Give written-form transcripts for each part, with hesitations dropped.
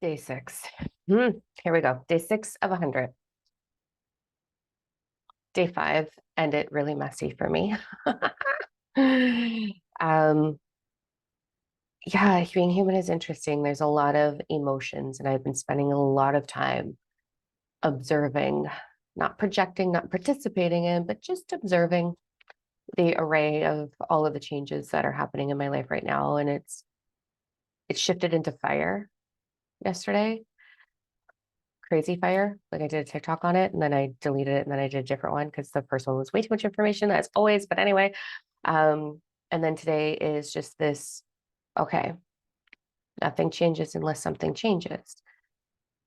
Day six. Here we go. Day six of 100. Day five ended really messy for me. Um, yeah, being human is interesting. There's a lot of emotions, and I've been spending a lot of time observing, not projecting, not participating in, but just observing the array of all of the changes that are happening in my life right now. And it's shifted into fire yesterday. Crazy fire. Like I did a TikTok on it and then I deleted it and then I did a different one because the first one was way too much information, as always. But anyway, and then today is just this, okay, nothing changes unless something changes.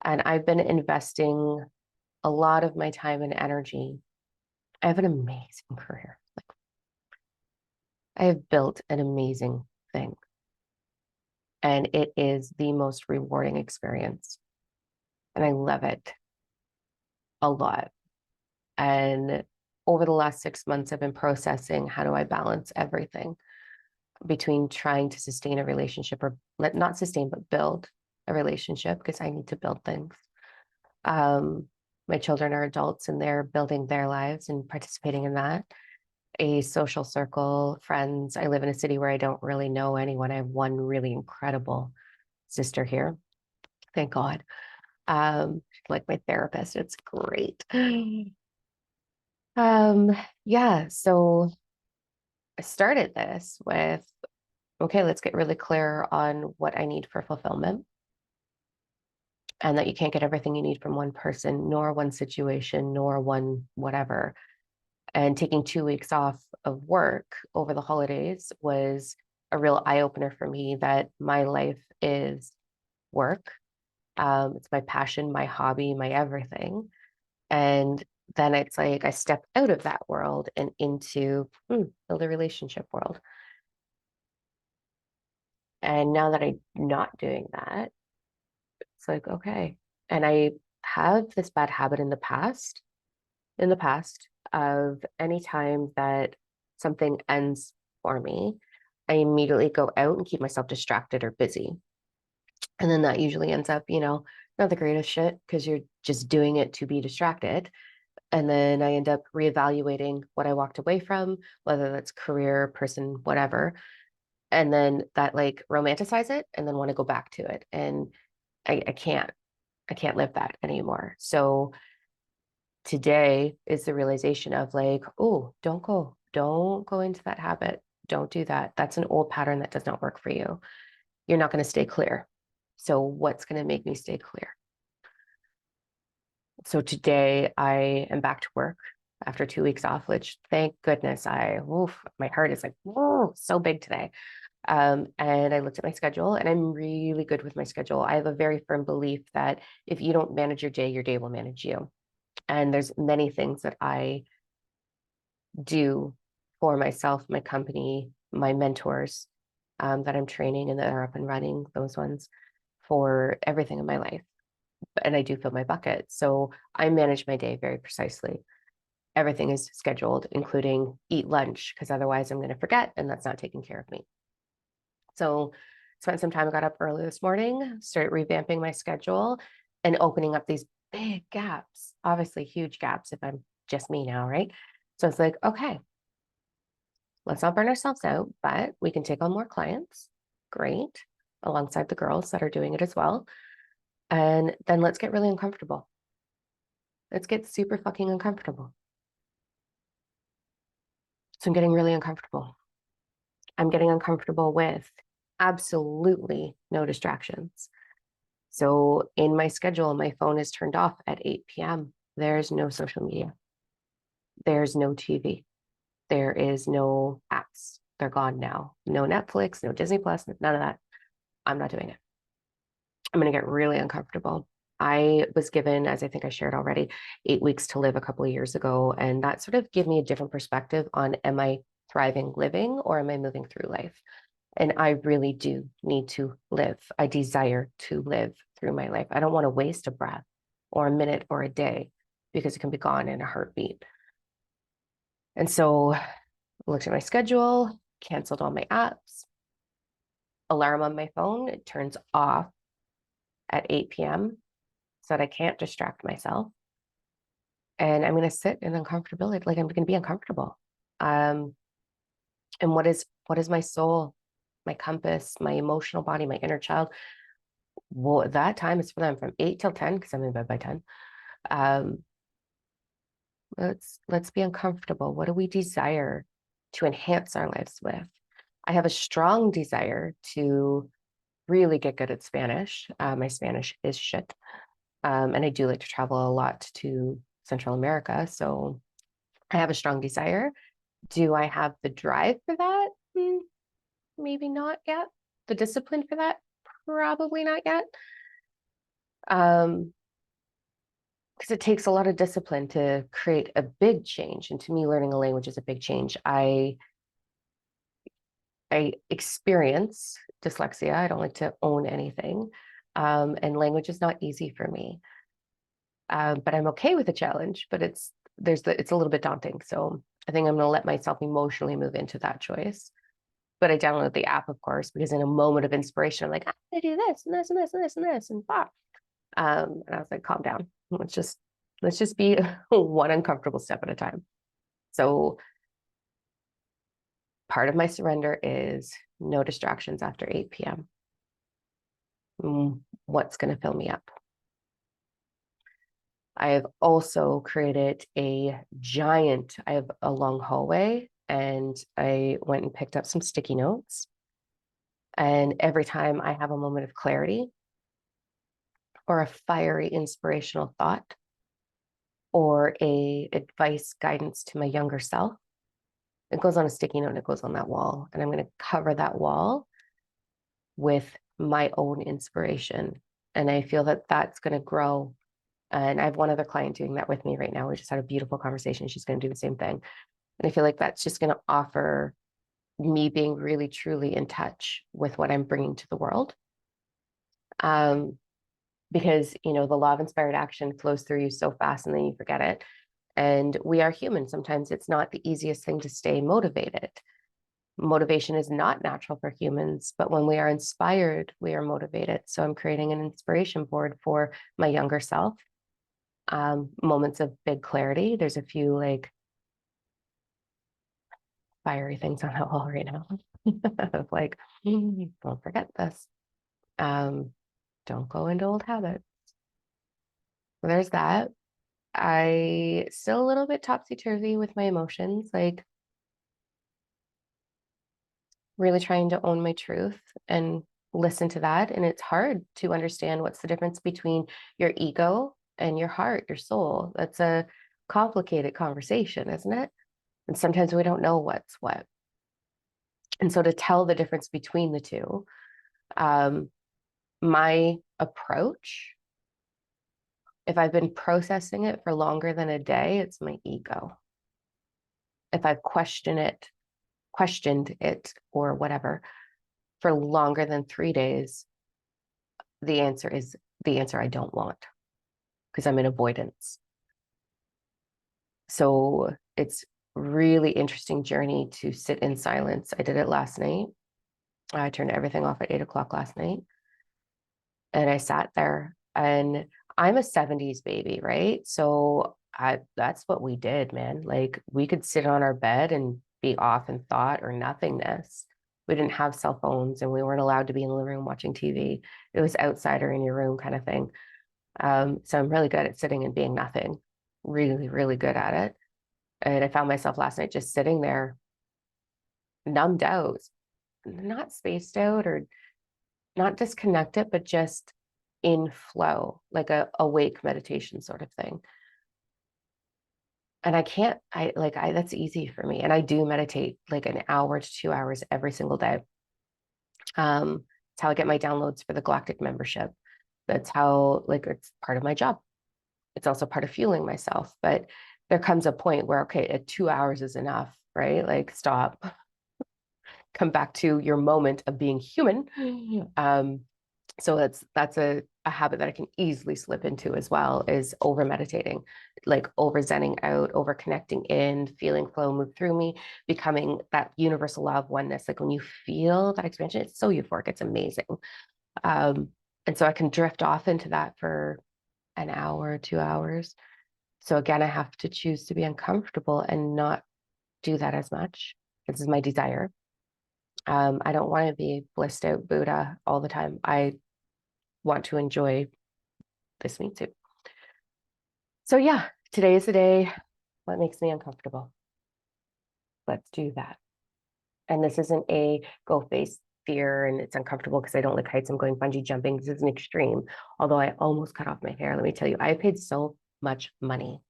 And I've been investing a lot of my time and energy. I have an amazing career. Like I have built an amazing thing. And it is the most rewarding experience. And I love it a lot. And over the last 6 months, I've been processing how do I balance everything between trying to sustain a relationship or not sustain, but build a relationship because I need to build things. Um, my children are adults and they're building their lives and participating in that. A social circle, friends. I live in a city where I don't really know anyone. I have one really incredible sister here. Thank God. Like my therapist, it's great. Um, yeah, so I started this with, okay, let's get really clear on what I need for fulfillment and that you can't get everything you need from one person, nor one situation, nor one whatever. And taking 2 weeks off of work over the holidays was a real eye opener for me that my life is work. It's my passion, my hobby, my everything. And then it's like I step out of that world and into the relationship world. And now that I'm not doing that, it's like, okay. And I have this bad habit in the past of any time that something ends for me, I immediately go out and keep myself distracted or busy. And then that usually ends up, not the greatest shit because you're just doing it to be distracted. And then I end up reevaluating what I walked away from, whether that's career, person, whatever. And then that like romanticize it and then want to go back to it. And I can't live that anymore. So today is the realization of like, oh, don't go into that habit. Don't do that. That's an old pattern that does not work for you. You're not going to stay clear. So what's going to make me stay clear? So today I am back to work after 2 weeks off, which thank goodness my heart is like, whoa, so big today. And I looked at my schedule and I'm really good with my schedule. I have a very firm belief that if you don't manage your day will manage you. And there's many things that I do for myself, my company, my mentors that I'm training and that are up and running, those ones for everything in my life. And I do fill my bucket. So I manage my day very precisely. Everything is scheduled, including eat lunch, because otherwise I'm going to forget and that's not taking care of me. So spent some time, got up early this morning, started revamping my schedule and opening up these big gaps, obviously huge gaps if I'm just me now, right? So it's like, okay, let's not burn ourselves out, but we can take on more clients. Great. Alongside the girls that are doing it as well. And then let's get really uncomfortable. Let's get super fucking uncomfortable. So I'm getting really uncomfortable. I'm getting uncomfortable with absolutely no distractions. So in my schedule, my phone is turned off at 8 p.m. There's no social media. There's no TV. There is no apps. They're gone now. No Netflix, no Disney Plus, none of that. I'm not doing it. I'm going to get really uncomfortable. I was given, as I think I shared already, 8 weeks to live a couple of years ago. And that sort of gave me a different perspective on am I thriving living or am I moving through life? And I really do need to live. I desire to live through my life. I don't want to waste a breath or a minute or a day because it can be gone in a heartbeat. And so I looked at my schedule, canceled all my apps, alarm on my phone, it turns off at 8 p.m. so that I can't distract myself. And I'm going to sit in uncomfortability, like I'm going to be uncomfortable. Um, and what is my soul, my compass, my emotional body, my inner child? Well, that time is for them from 8 till 10 because I'm in bed by 10. Um, let's be uncomfortable. What do we desire to enhance our lives with? I have a strong desire to really get good at Spanish. My Spanish is shit. And I do like to travel a lot to Central America. So I have a strong desire. Do I have the drive for that? Maybe not yet. The discipline for that? Probably not yet. Because it takes a lot of discipline to create a big change. And to me, learning a language is a big change. I experience dyslexia. I don't like to own anything. And language is not easy for me. But I'm okay with the challenge, but it's a little bit daunting. So I think I'm going to let myself emotionally move into that choice. But I downloaded the app, of course, because in a moment of inspiration, I'm like, I'm going to do this and this and this and this and this and blah. And I was like, calm down. Let's just be one uncomfortable step at a time. So part of my surrender is no distractions after 8 p.m. What's going to fill me up? I have also created I have a long hallway, and I went and picked up some sticky notes. And every time I have a moment of clarity or a fiery inspirational thought or a advice guidance to my younger self, it goes on a sticky note and it goes on that wall. And I'm going to cover that wall with my own inspiration. And I feel that that's going to grow. And I have one other client doing that with me right now. We just had a beautiful conversation. She's going to do the same thing. And I feel like that's just going to offer me being really, truly in touch with what I'm bringing to the world. Because, the law of inspired action flows through you so fast and then you forget it. And we are human. Sometimes it's not the easiest thing to stay motivated. Motivation is not natural for humans, but when we are inspired, we are motivated. So I'm creating an inspiration board for my younger self. Moments of big clarity. There's a few like fiery things on that wall right now of like, don't forget this. Don't go into old habits. So there's that. I still a little bit topsy-turvy with my emotions, like really trying to own my truth and listen to that. And it's hard to understand what's the difference between your ego and your heart, your soul. That's a complicated conversation, isn't it? And sometimes we don't know what's what. And so to tell the difference between the two, my approach, if I've been processing it for longer than a day, it's my ego. If I've questioned it or whatever for longer than 3 days, the answer is the answer I don't want because I'm in avoidance. So it's really interesting journey to sit in silence. I did it last night. I turned everything off at 8 o'clock last night. And I sat there, and I'm a 70s baby, right? So that's what we did, man. Like we could sit on our bed and be off in thought or nothingness. We didn't have cell phones and we weren't allowed to be in the living room watching TV. It was outside or in your room kind of thing. So I'm really good at sitting and being nothing, really, really good at it. And I found myself last night just sitting there, numbed out, not spaced out or not disconnected, but just in flow, like a awake meditation sort of thing. And that's easy for me. And I do meditate like an hour to 2 hours every single day. It's how I get my downloads for the Galactic membership. That's how, like, it's part of my job. It's also part of fueling myself. But there comes a point where, okay, 2 hours is enough, right? Like, stop, come back to your moment of being human. So that's a habit that I can easily slip into as well, is over meditating, like over zenning out, over connecting in, feeling flow move through me, becoming that universal law of oneness. Like when you feel that expansion, it's so euphoric, it's amazing. And so I can drift off into that for an hour, 2 hours. So again, I have to choose to be uncomfortable and not do that as much. This is my desire. I don't want to be blissed out Buddha all the time. I want to enjoy this meat soup. So yeah, today is the day. What makes me uncomfortable? Let's do that. And this isn't a go face fear and it's uncomfortable because I don't like heights. I'm going bungee jumping. This is an extreme. Although I almost cut off my hair. Let me tell you, I paid so much money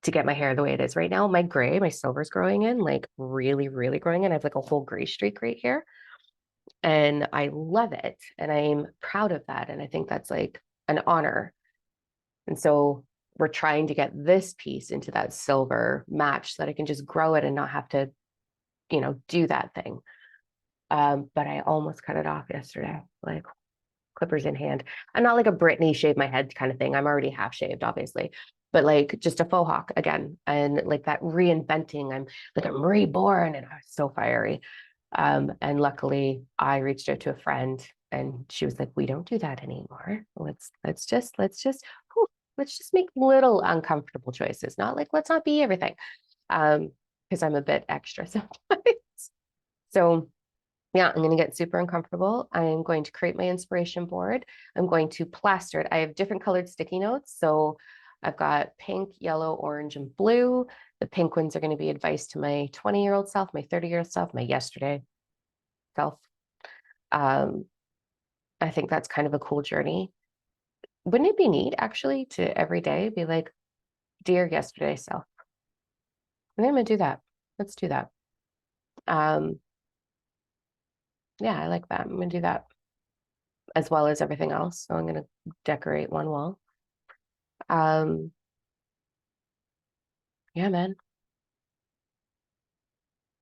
to get my hair the way it is right now. My gray, my silver's growing in, like really, really growing in. I have like a whole gray streak right here. And I love it. And I'm proud of that. And I think that's like an honor. And so we're trying to get this piece into that silver match so that I can just grow it and not have to, do that thing. But I almost cut it off yesterday, like clippers in hand. I'm not like a Britney shave my head kind of thing. I'm already half shaved, obviously, but like just a faux hawk again. And like that reinventing, I'm reborn and I was so fiery. And luckily I reached out to a friend and she was like, we don't do that anymore. Whew, let's just make little uncomfortable choices, not like, let's not be everything. Because I'm a bit extra sometimes. So yeah, I'm going to get super uncomfortable. I'm going to create my inspiration board. I'm going to plaster it. I have different colored sticky notes. So I've got pink, yellow, orange, and blue. The pink ones are going to be advice to my 20-year-old self, my 30-year-old self, my yesterday self. Um, I think that's kind of a cool journey. Wouldn't it be neat actually to every day be like, dear yesterday self? I think I'm going to do that. Let's do that. Um, yeah, I like that. I'm going to do that as well as everything else. So I'm going to decorate one wall. Um, yeah, man.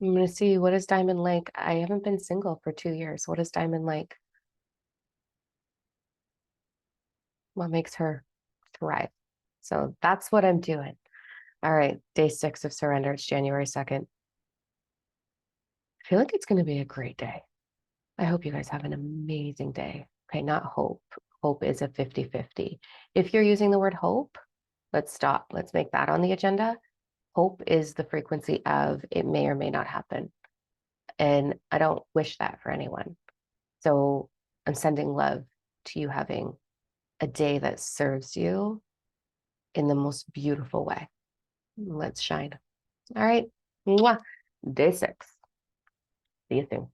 I'm gonna see what is Diamond like. I haven't been single for 2 years. What is Diamond like? What makes her thrive? So that's what I'm doing. All right, day 6 of surrender. It's January 2nd. I feel like it's gonna be a great day. I hope you guys have an amazing day. Okay, not hope. Hope is a 50-50. If you're using the word hope, let's stop. Let's make that on the agenda. Hope is the frequency of it may or may not happen. And I don't wish that for anyone. So I'm sending love to you having a day that serves you in the most beautiful way. Let's shine. All right. Mwah. Day 6. See you soon.